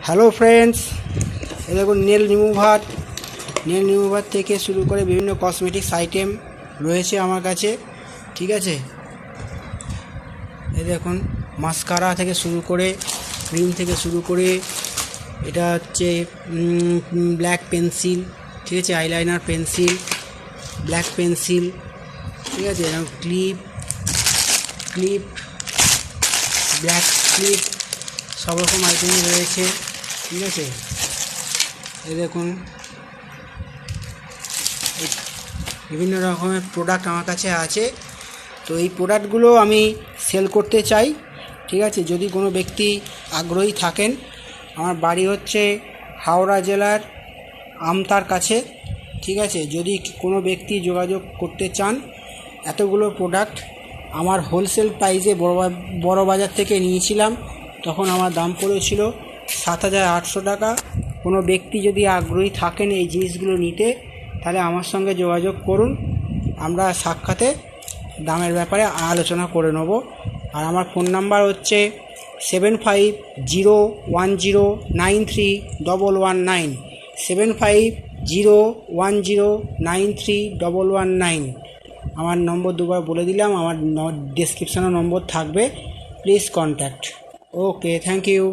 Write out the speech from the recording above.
Hello friends, এই দেখুন nail remover থেকে শুরু করে বিভিন্ন কসমেটিক্স আইটেম রয়েছে আমার কাছে। ঠিক আছে, এই দেখুন মাস্কারা থেকে শুরু করে ক্রিম থেকে শুরু করে এটা হচ্ছে ব্ল্যাক পেন্সিল, ঠিক আছে, আইলাইনার পেন্সিল, ব্ল্যাক পেন্সিল, ঠিক আছে, এরকম ক্লিপ ব্ল্যাক ক্লিপ সব রকম আইটেমই রয়েছে। ঠিক আছে, এই দেখুন বিভিন্ন রকমের প্রোডাক্ট আমার কাছে আছে। তো এই প্রোডাক্টগুলো আমি সেল করতে চাই। ঠিক আছে, যদি কোনো ব্যক্তি আগ্রহী থাকেন, আমার বাড়ি হচ্ছে হাওড়া জেলার আমতার কাছে। ঠিক আছে, যদি কোনো ব্যক্তি যোগাযোগ করতে চান, এতগুলো প্রোডাক্ট আমার হোলসেল প্রাইসে বড় বাজার থেকে নিয়েছিলাম, তখন আমার দাম পড়েছিল 7,800 টাকা। কোনো ব্যক্তি যদি আগ্রহী থাকেন এই জিনিসগুলো নিতে, তাহলে আমার সঙ্গে যোগাযোগ করুন, আমরা সাক্ষাতে দামের ব্যাপারে আলোচনা করে নেব। আর আমার ফোন নাম্বার হচ্ছে 7501093119 7501093119। আমার নম্বর দুবার বলে দিলাম, আমার ডেসক্রিপশানে নম্বর থাকবে, please contact. Okay, thank you.